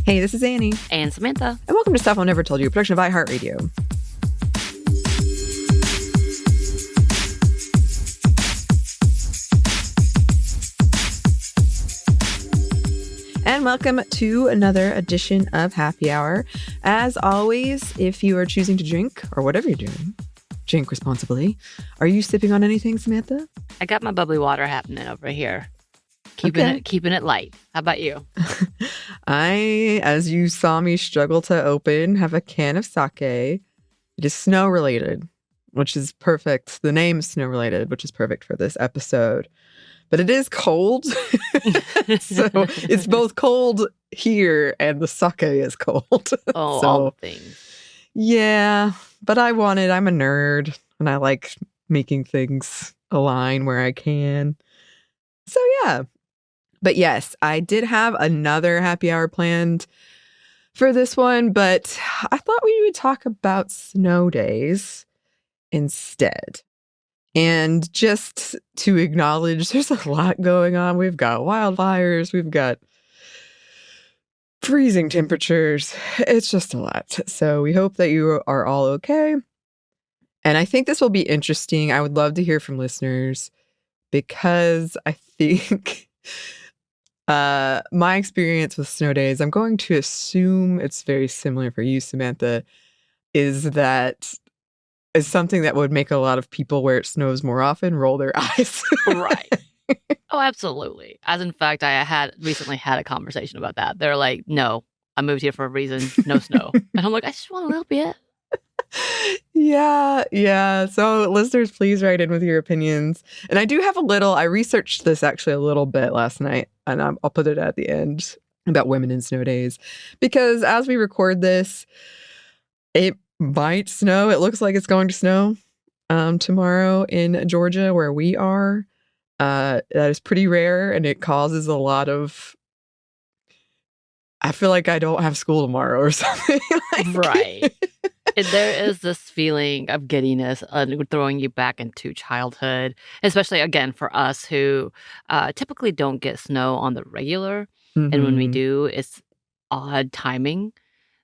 Hey, this is Anney and Samantha. And welcome to Stuff I Never Told You, a production of iHeartRadio. And welcome to another edition of Happy Hour. As always, if you are choosing to drink, or whatever you're doing, drink responsibly. Are you sipping on anything, Samantha? I got my bubbly water happening over here. Keeping it light. How about you? I, as you saw me struggle to open, have a can of sake. It is snow related, which is perfect. The name is snow related, which is perfect for this episode. But it is cold. So it's both cold here and the sake is cold. Oh, so, all the things. Yeah, but I'm a nerd and I like making things align where I can. So yeah. But yes, I did have another happy hour planned for this one, but I thought we would talk about snow days instead. And just to acknowledge, there's a lot going on. We've got wildfires. We've got freezing temperatures. It's just a lot. So we hope that you are all okay. And I think this will be interesting. I would love to hear from listeners because I think my experience with snow days, I'm going to assume it's very similar for you, Samantha, is that is something that would make a lot of people where it snows more often roll their eyes. Right. Oh, absolutely. As in fact, I had recently had a conversation about that. They're like, no, I moved here for a reason. No snow. And I'm like, I just want a little bit. Yeah. So listeners, please write in with your opinions. And I do have I researched this actually a little bit last night, and I'll put it at the end about women in snow days. Because as we record this, it might snow. It looks like it's going to snow tomorrow in Georgia where we are. That is pretty rare, and it causes a lot of... I feel like I don't have school tomorrow or something. Right. There is this feeling of giddiness throwing you back into childhood, especially, again, for us who typically don't get snow on the regular. Mm-hmm. And when we do, it's odd timing.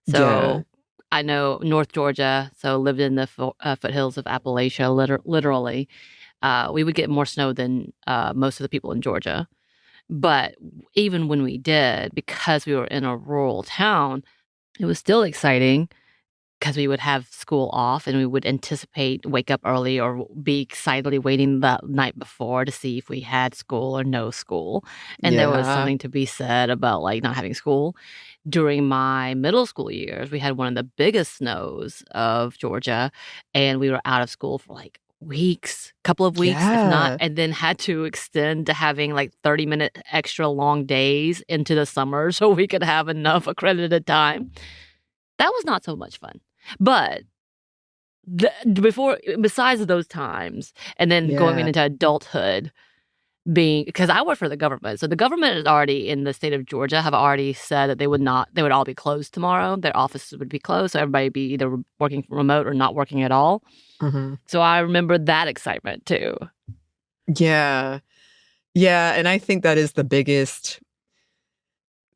So yeah. I know North Georgia, so lived in the foothills of Appalachia, literally. We would get more snow than most of the people in Georgia. But even when we did, because we were in a rural town, it was still exciting because we would have school off and we would wake up early or be excitedly waiting the night before to see if we had school or no school. And there was something to be said about like not having school. During my middle school years, we had one of the biggest snows of Georgia, and we were out of school for like couple of weeks, if not, and then had to extend to having like 30-minute extra long days into the summer so we could have enough accredited time. That was not so much fun. But besides those times, and then going into adulthood, because I work for the government. So the government is already in the state of Georgia have already said that they would all be closed tomorrow. Their offices would be closed. So everybody would be either working remote or not working at all. Mm-hmm. So I remember that excitement too. Yeah. And I think that is the biggest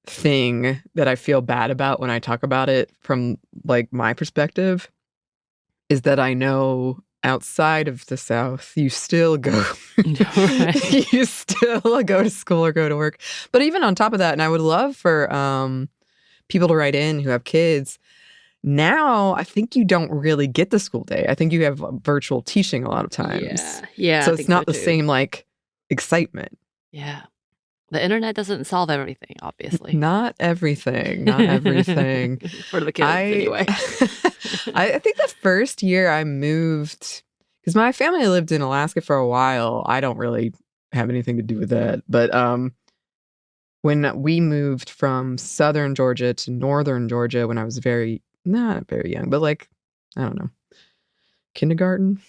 thing that I feel bad about when I talk about it from like my perspective is that I know outside of the South, you still go, you still go to school or go to work. But even on top of that, and I would love for people to write in who have kids. Now, I think you don't really get the school day. I think you have virtual teaching a lot of times. Yeah. So it's not the same like excitement. Yeah. The internet doesn't solve everything, obviously. Not everything. For the kids, anyway. I think the first year I moved, because my family lived in Alaska for a while. I don't really have anything to do with that. But when we moved from southern Georgia to northern Georgia when I was not very young, but like, I don't know, kindergarten?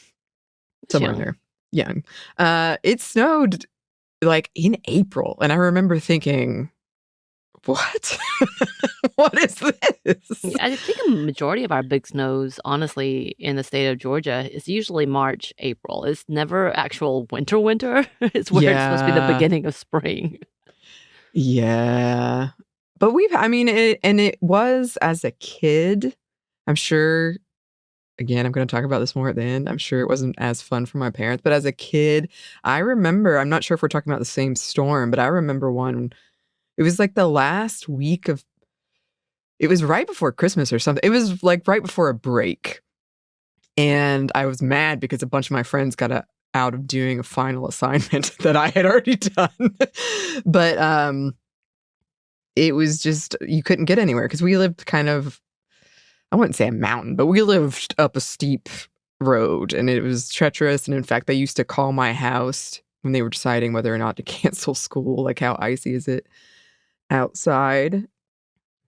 Somewhere in there. Young. It snowed like in April. And I remember thinking, what? What is this? I think a majority of our big snows, honestly, in the state of Georgia is usually March, April. It's never actual winter. It's where it's supposed to be the beginning of spring. Yeah. But it was as a kid, I'm sure, again, I'm going to talk about this more at the end. I'm sure it wasn't as fun for my parents, but as a kid, I remember, I'm not sure if we're talking about the same storm, but I remember one, it was like the last week of, it was right before Christmas or something. It was like right before a break. And I was mad because a bunch of my friends got out of doing a final assignment that I had already done. But it was just, you couldn't get anywhere because we lived kind of, I wouldn't say a mountain, but we lived up a steep road and it was treacherous. And in fact, they used to call my house when they were deciding whether or not to cancel school, like how icy is it outside.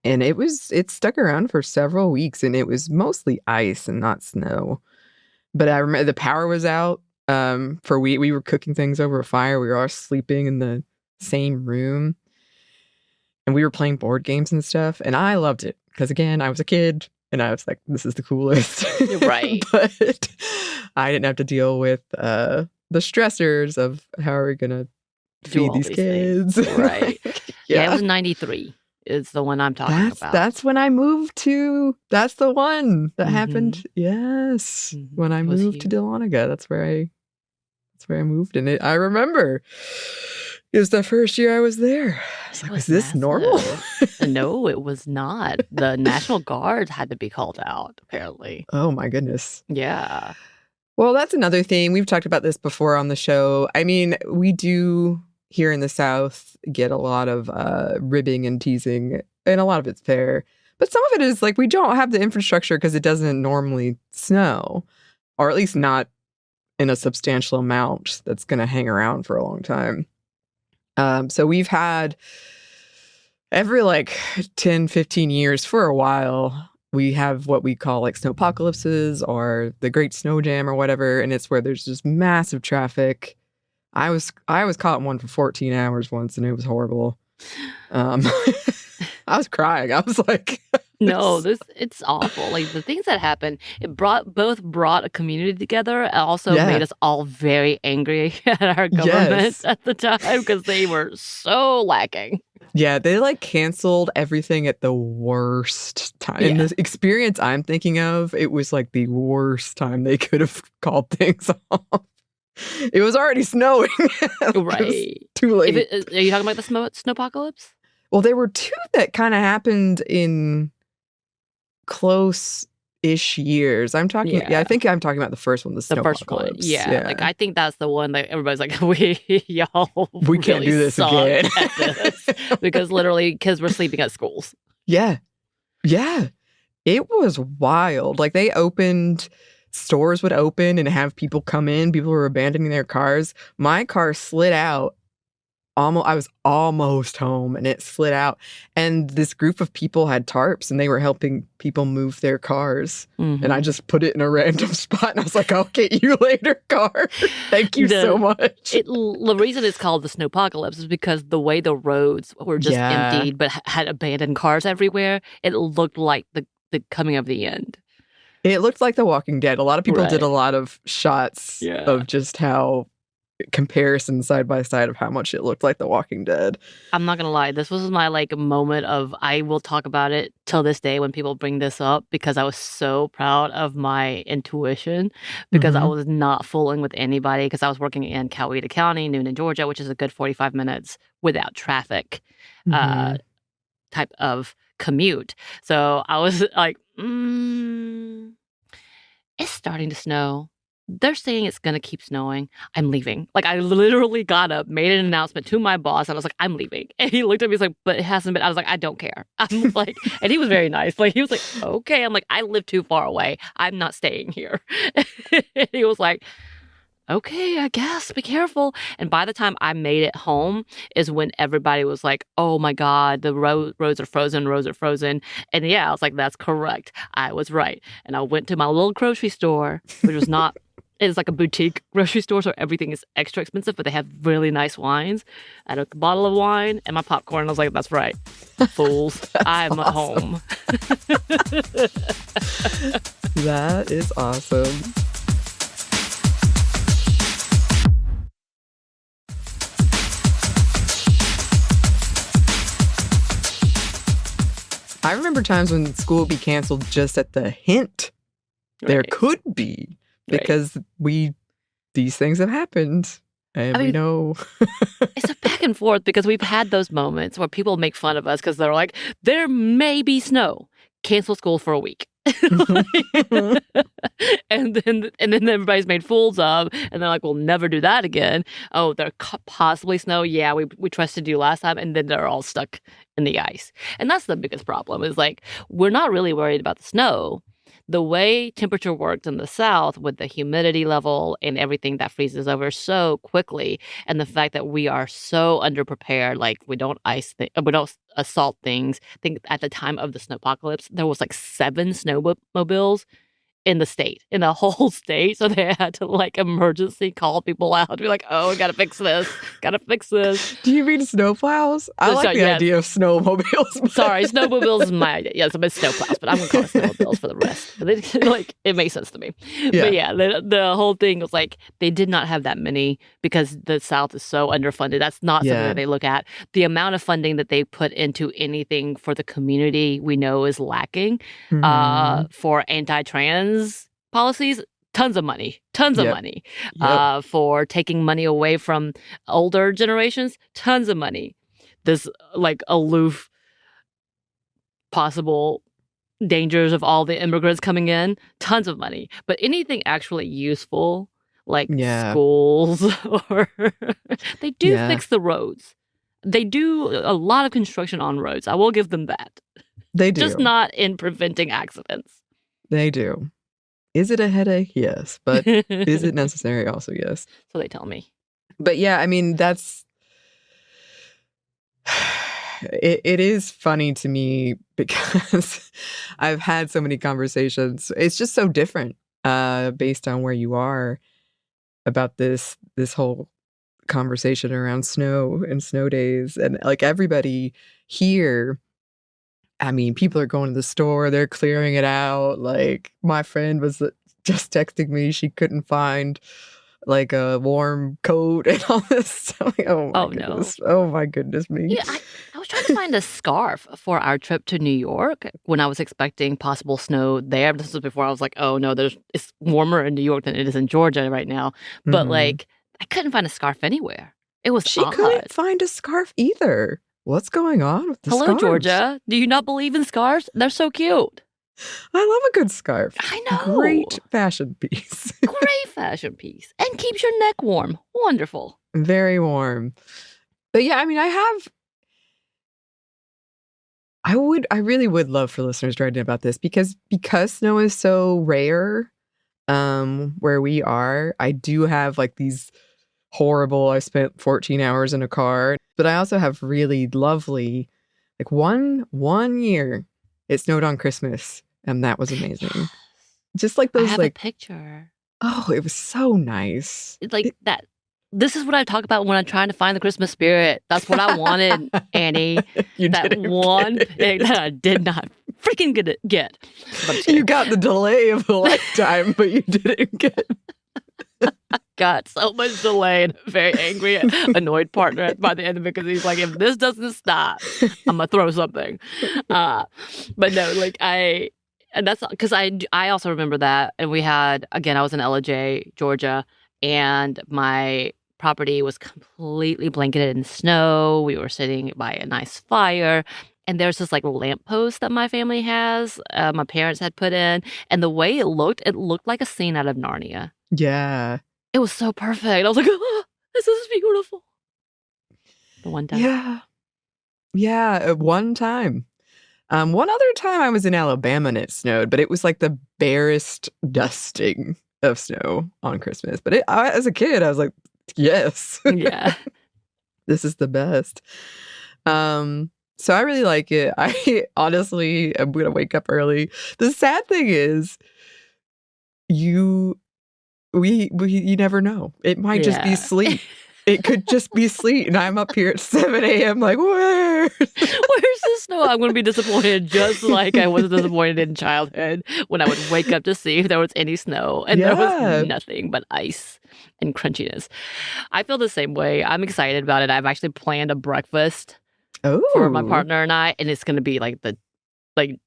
And it stuck around for several weeks and it was mostly ice and not snow. But I remember the power was out we were cooking things over a fire. We were all sleeping in the same room and we were playing board games and stuff. And I loved it because, again, I was a kid and I was like, this is the coolest. Right. But I didn't have to deal with the stressors of how are we going to feed these kids. Right. Yeah, it was 93. Is the one I'm talking about. That's when I moved to. That's the one that happened. Yes, when I moved to Dahlonega. That's where I moved, and I remember it was the first year I was there. I was like, "Was this normal?" No, it was not. The National Guard had to be called out. Apparently. Oh my goodness. Yeah. Well, that's another thing. We've talked about this before on the show. I mean, we do here in the South get a lot of ribbing and teasing, and a lot of it's fair. But some of it is like we don't have the infrastructure because it doesn't normally snow, or at least not in a substantial amount that's going to hang around for a long time. So we've had every like 10, 15 years for a while, we have what we call like snowpocalypses or the Great Snow Jam or whatever. And it's where there's just massive traffic. I was caught in one for 14 hours once and it was horrible. I was crying. I was like, no, it's awful. Like the things that happened, it brought a community together. It also made us all very angry at our government at the time because they were so lacking. Yeah, they like canceled everything at the worst time. In the experience I'm thinking of, it was like the worst time they could have called things off. It was already snowing. Right. Too late. Are you talking about the snowpocalypse? Well, there were two that kind of happened in close-ish years. I think I'm talking about the first one, the first one. Yeah. Like I think that's the one that everybody's like, we can't do this again. Because literally kids were sleeping at schools. Yeah. Yeah. It was wild. Like stores would open and have people come in. People were abandoning their cars. My car slid out. I was almost home and it slid out. And this group of people had tarps and they were helping people move their cars. And I just put it in a random spot and I was like, I'll get you later, car. Thank you so much. The reason it's called the snowpocalypse is because the way the roads were just emptied but had abandoned cars everywhere, it looked like the coming of the end. It looked like The Walking Dead. A lot of people did a lot of shots of just how comparison side by side of how much it looked like The Walking Dead. I'm not gonna lie, this was my like moment of I will talk about it till this day when people bring this up because I was so proud of my intuition because I was not fooling with anybody because I was working in Coweta County, Noonan, Georgia, which is a good 45 minutes without traffic type of commute. So I was like, it's starting to snow. They're saying it's going to keep snowing. I'm leaving. Like, I literally got up, made an announcement to my boss, and I was like, I'm leaving. And he looked at me, he's like, but it hasn't been. I was like, I don't care. I'm like, and he was very nice. Like, he was like, okay. I'm like, I live too far away. I'm not staying here. He was like, okay, I guess, be careful. And by the time I made it home is when everybody was like, oh my God, the roads are frozen. And yeah, I was like, that's correct. I was right. And I went to my little grocery store, which was not, it's like a boutique grocery store, so everything is extra expensive, but they have really nice wines. I took a bottle of wine and my popcorn, and I was like, that's right, fools, I'm awesome. Home. That is awesome. I remember times when school would be canceled just at the hint there could be, because these things have happened. And we know. It's a back and forth, because we've had those moments where people make fun of us because they're like, there may be snow. Cancel school for a week. and then everybody's made fools of, and they're like, we'll never do that again. Oh, there possibly snow. Yeah, we trusted you last time. And then they're all stuck in the ice. And that's the biggest problem, is like, we're not really worried about the snow. The way temperature works in the South, with the humidity level and everything that freezes over so quickly, and the fact that we are so underprepared, like we don't we don't assault things. I think at the time of the snowpocalypse, there was like 7 snowmobiles in the whole state. So they had to like emergency call people out to be like, oh, we gotta fix this. Do you mean snowplows? I like the idea of snowmobiles. Sorry, snowmobiles is my idea. Yeah, it's a bit snowplows, but I'm gonna call it snowmobiles for the rest. But it makes sense to me. Yeah. But yeah, the whole thing was like, they did not have that many because the South is so underfunded. That's not something that they look at. The amount of funding that they put into anything for the community, we know, is lacking. For anti-trans policies, tons of money. For taking money away from older generations, tons of money. This like aloof possible dangers of all the immigrants coming in, tons of money. But anything actually useful, like schools, or they do fix the roads. They do a lot of construction on roads. I will give them that. They do. Just not in preventing accidents. They do. Is it a headache? Yes. But is it necessary? Also, yes. So they tell me. But yeah, I mean, that's... It is funny to me because I've had so many conversations. It's just so different based on where you are about this whole conversation around snow and snow days. And like everybody here... I mean, people are going to the store, they're clearing it out. Like, my friend was just texting me, she couldn't find like a warm coat and all this stuff. Oh my goodness. No. Oh my goodness me. Yeah, I was trying to find a scarf for our trip to New York when I was expecting possible snow there. This was before I was like, oh no, it's warmer in New York than it is in Georgia right now. But like, I couldn't find a scarf anywhere. It was odd. Couldn't find a scarf either. What's going on with the scarves? Hello, Georgia. Do you not believe in scarves? They're so cute. I love a good scarf. I know. Great fashion piece. Great fashion piece. And keeps your neck warm. Wonderful. Very warm. But yeah, I mean, I really would love for listeners to write in about this because snow is so rare where we are. I do have like these horrible, I spent 14 hours in a car. But I also have really lovely, like one year, it snowed on Christmas, and that was amazing. Yes. Just like those, I have a picture. Oh, it was so nice. It's like that. This is what I talk about when I'm trying to find the Christmas spirit. That's what I wanted, Annie. That one thing that I did not freaking get. You got the delay of a lifetime, but you didn't get. Got so much delay and a very angry, annoyed partner by the end of it because he's like, if this doesn't stop, I'm gonna throw something. But no, like and that's because I also remember that, and we had, again, I was in LJ, Georgia, and my property was completely blanketed in snow. We were sitting by a nice fire. And there's this like lamppost that my family has, my parents had put in, and the way it looked like a scene out of Narnia. Yeah. It was so perfect. I was like, oh, this is beautiful. The one time. Yeah. Yeah, one time. One other time I was in Alabama and it snowed, but it was like the barest dusting of snow on Christmas. But as a kid, I was like, yes. Yeah. This is the best. So I really like it. I honestly am going to wake up early. The sad thing is, you never know. It might just be sleep. It could just be sleep. And I'm up here at 7 a.m. like, where's the snow? I'm going to be disappointed just like I was disappointed in childhood when I would wake up to see if there was any snow. And there was nothing but ice and crunchiness. I feel the same way. I'm excited about it. I've actually planned a breakfast for my partner and I. And it's going to be like the like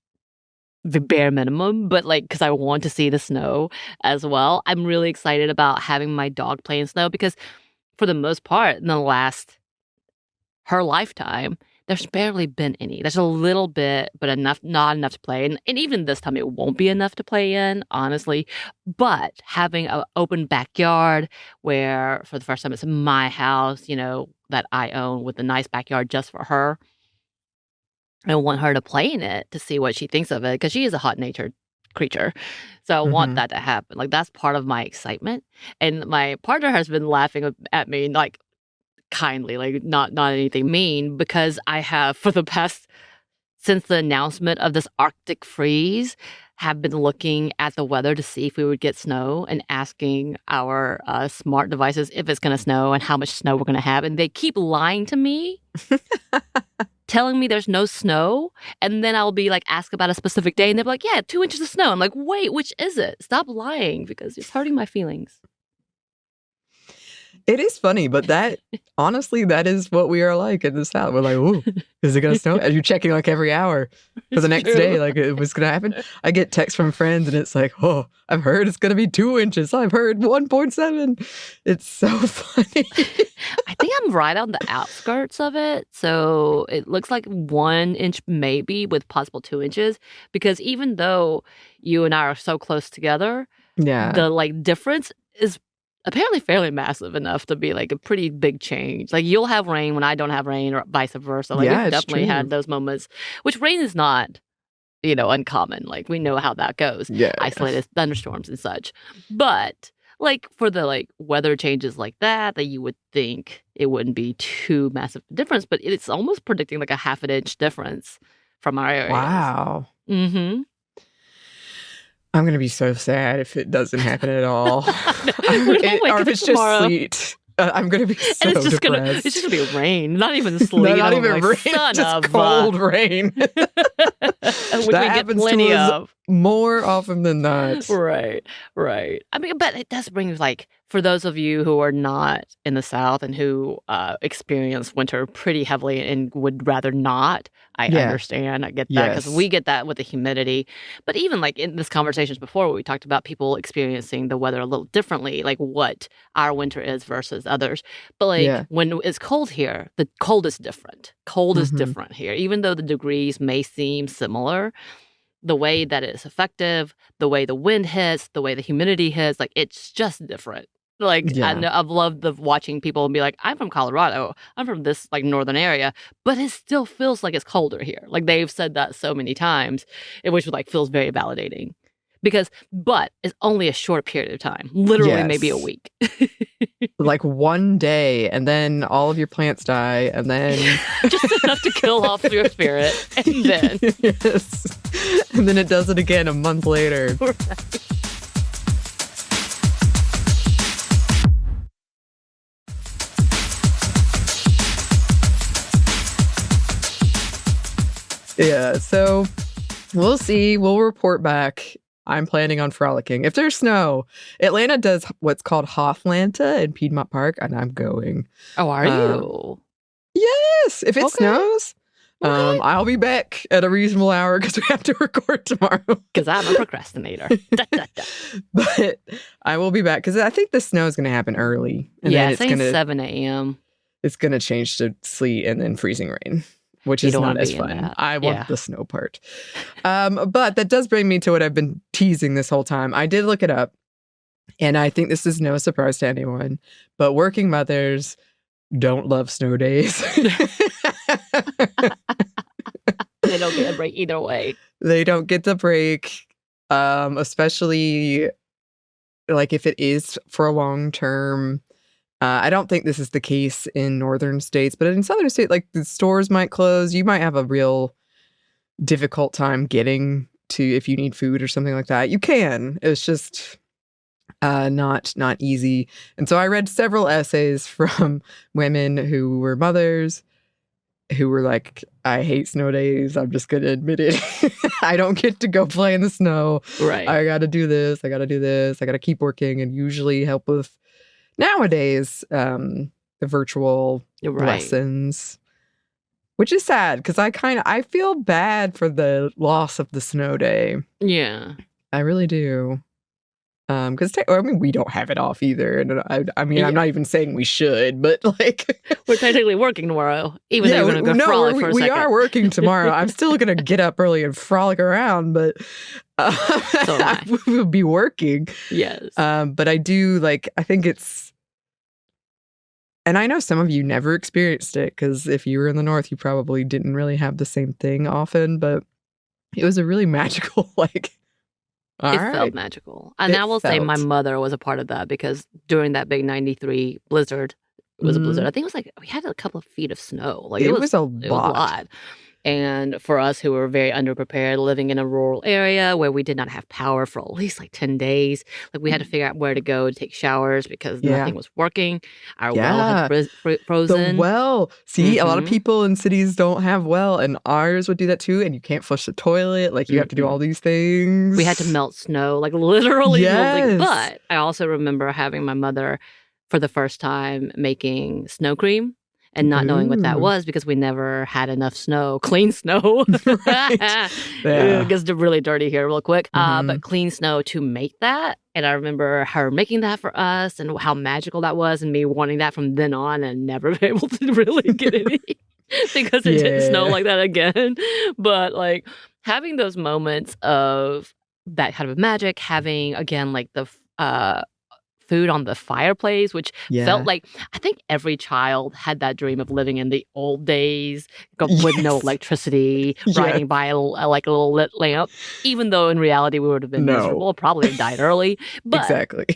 the bare minimum, but like because I want to see the snow as well. I'm really excited about having my dog play in snow because for the most part in the last her lifetime, there's barely been any. There's a little bit, but enough, not enough to play. And even this time, it won't be enough to play in, honestly. But having an open backyard where, for the first time, it's my house, you know, that I own with a nice backyard just for her. I want her to play in it to see what she thinks of it because she is a hot-natured creature. So I want that to happen. Like, that's part of my excitement. And my partner has been laughing at me, like, kindly, like not anything mean, because I have for the past since the announcement of this Arctic freeze have been looking at the weather to see if we would get snow and asking our smart devices if it's going to snow and how much snow we're going to have, and they keep lying to me. Telling me there's no snow, and then I'll be like asked about a specific day and they'll be like, yeah, 2 inches of snow. I'm like, wait, which is it? Stop lying because it's hurting my feelings. It is funny, but that, honestly, that is what we are like in the South. We're like, ooh, is it going to snow? And you're checking like every hour for the next day, like it was going to happen. I get texts from friends and it's like, oh, I've heard it's going to be 2 inches. I've heard 1.7. It's so funny. I think I'm right on the outskirts of it. So it looks like 1 inch maybe with possible 2 inches. Because even though you and I are so close together, the like difference is apparently fairly massive enough to be like a pretty big change. Like you'll have rain when I don't have rain or vice versa. Like we've definitely had those moments, which rain is not, you know, uncommon. Like we know how that goes. Isolated thunderstorms and such. But like for the like weather changes like that you would think it wouldn't be too massive difference, but it's almost predicting like a half an inch difference from our areas. Wow. I'm going to be so sad if it doesn't happen at all. Or if it's just sleet. I'm going to be so depressed. It's just going to be rain. Not even sleet. Not even like, rain. Just cold rain. Which that we get plenty of. More often than not. Right. I mean, but it does bring, like, for those of you who are not in the South and who experience winter pretty heavily and would rather not, I understand. I get that because we get that with the humidity. But even like in this conversations before, we talked about people experiencing the weather a little differently, like what our winter is versus others. But like when it's cold here, the cold is different. Cold is different here. Even though the degrees may seem similar, the way that it's effective, the way the wind hits, the way the humidity hits, like it's just different. Like I've loved watching people be like, I'm from Colorado, I'm from this like northern area, but it still feels like it's colder here. Like they've said that so many times, which like feels very validating. But it's only a short period of time, literally maybe a week. Like one day, and then all of your plants die, and then... just enough to kill off your spirit, and then... And then it does it again a month later. Right. Yeah, so we'll see. We'll report back. I'm planning on frolicking. If there's snow, Atlanta does what's called Hoflanta in Piedmont Park, and I'm going. Oh, are you? Yes. If it snows, I'll be back at a reasonable hour because we have to record tomorrow. Because I'm a procrastinator. But I will be back because I think the snow is going to happen early. And then it's going to 7 a.m. It's going to change to sleet and then freezing rain. Which is not as fun. I want the snow part. But that does bring me to what I've been teasing this whole time. I did look it up, and I think this is no surprise to anyone, but working mothers don't love snow days. They don't get a break either way. They don't get the break, especially like if it is for a long term. I don't think this is the case in northern states, but in southern states, like the stores might close. You might have a real difficult time getting to if you need food or something like that. You can. It's just not easy. And so I read several essays from women who were mothers who were like, I hate snow days. I'm just going to admit it. I don't get to go play in the snow. Right. I got to do this. I got to do this. I got to keep working and usually help with nowadays, the virtual lessons. Which is sad because I feel bad for the loss of the snow day. Yeah. I really do. Because we don't have it off either, and I'm not even saying we should, but like we're technically working tomorrow, even though we're gonna go frolic for a second. We are working tomorrow. I'm still gonna get up early and frolic around, but so I will be working. Yes. But I do I think it's, and I know some of you never experienced it because if you were in the North, you probably didn't really have the same thing often. But it was a really magical felt magical. And I will say my mother was a part of that because during that big 93 blizzard, it was a blizzard. I think it was we had a couple of feet of snow. It was a lot. And for us who were very underprepared, living in a rural area where we did not have power for at least 10 days, we had to figure out where to go to take showers because nothing was working. Our well had frozen. The well. See, a lot of people in cities don't have well, and ours would do that too. And you can't flush the toilet. You have to do all these things. We had to melt snow, literally. Yes. But I also remember having my mother for the first time making snow cream. And not knowing what that was because we never had enough snow, clean snow. Right. It gets really dirty here real quick. But clean snow to make that. And I remember her making that for us and how magical that was and me wanting that from then on and never be able to really get any because it didn't snow like that again. But having those moments of that kind of magic, having, again, the food on the fireplace, which felt I think every child had that dream of living in the old days with no electricity, riding by a little lit lamp, even though in reality we would have been miserable, probably have died early. But exactly.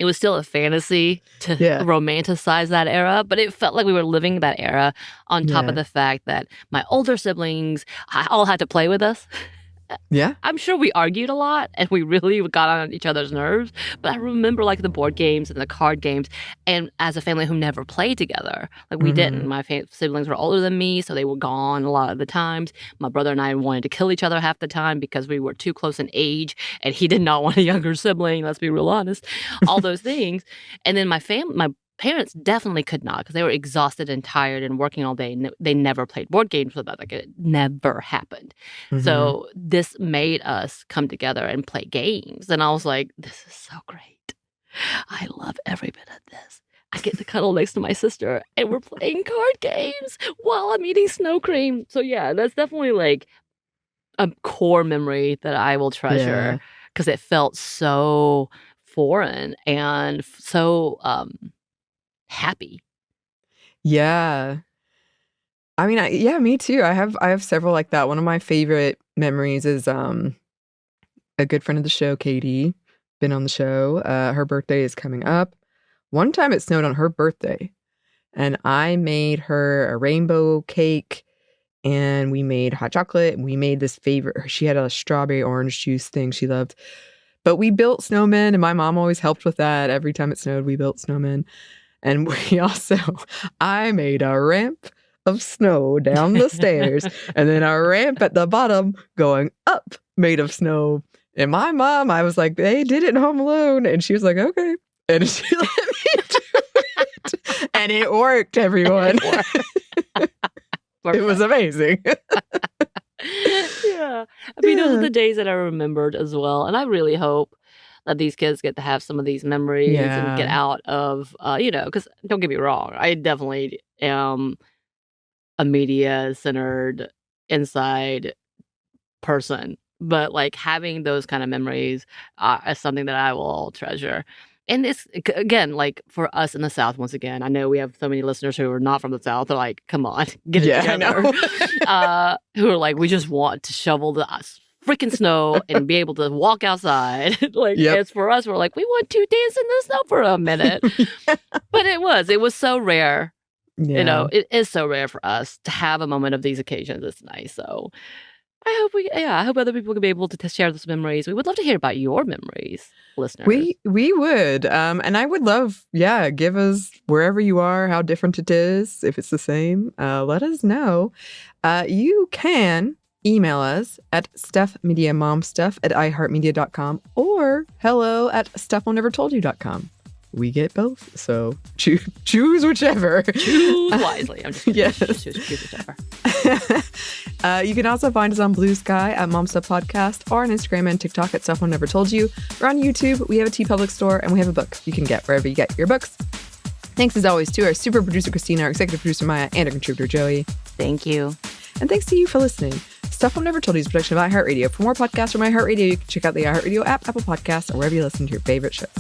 It was still a fantasy to romanticize that era, but it felt like we were living that era on top of the fact that my older siblings all had to play with us. Yeah. I'm sure we argued a lot and we really got on each other's nerves. But I remember the board games and the card games. And as a family who never played together, we didn't. My siblings were older than me, so they were gone a lot of the times. My brother and I wanted to kill each other half the time because we were too close in age and he did not want a younger sibling. Let's be real honest. All those things. And then my parents definitely could not because they were exhausted and tired and working all day. And they never played board games with us. It never happened. So this made us come together and play games. And I was like, this is so great. I love every bit of this. I get to cuddle next to my sister and we're playing card games while I'm eating snow cream. So yeah, that's definitely a core memory that I will treasure because it felt so foreign and so happy. Yeah. I mean, me too. I have several like that. One of my favorite memories is a good friend of the show, Katie, been on the show. Her birthday is coming up. One time it snowed on her birthday and I made her a rainbow cake and we made hot chocolate and we made this favorite. She had a strawberry orange juice thing she loved. But we built snowmen and my mom always helped with that. Every time it snowed, we built snowmen. And I made a ramp of snow down the stairs and then a ramp at the bottom going up made of snow. And my mom, I was like, they did it in Home Alone. And she was like, okay. And she let me do it. And it worked, everyone. It was amazing. Yeah. I mean, those are the days that I remembered as well. And I really hope that these kids get to have some of these memories and get out of, because don't get me wrong, I definitely am a media-centered inside person. But having those kind of memories is something that I will treasure. And it's, again, for us in the South, once again, I know we have so many listeners who are not from the South. They're like, come on, get it together. I know. Who are we just want to shovel the freaking snow and be able to walk outside. As for us, we're we want to dance in the snow for a minute. But it was so rare. Yeah. It is so rare for us to have a moment of these occasions. It's nice. So I hope other people can be able to share those memories. We would love to hear about your memories, listeners. We would. And I would love, give us wherever you are, how different it is. If it's the same, let us know. You can email us at stuffmediamomstuff@iheartmedia.com or hello@stuffmonevertoldyou.com. we get both. So choose whichever. Choose wisely. I'm just kidding. Yes. Choose whichever. You can also find us on Blue Sky at Mom Stuff Podcast or on Instagram and TikTok at Stuff Mom Never Told You. We're on YouTube. We have a TeePublic store and we have a book you can get wherever you get your books. Thanks as always to our super producer Christina, our executive producer Maya, and our contributor Joey. Thank you. And thanks to you for listening. Stuff Mom Never Told You is a production of iHeartRadio. For more podcasts from iHeartRadio, you can check out the iHeartRadio app, Apple Podcasts, or wherever you listen to your favorite shows.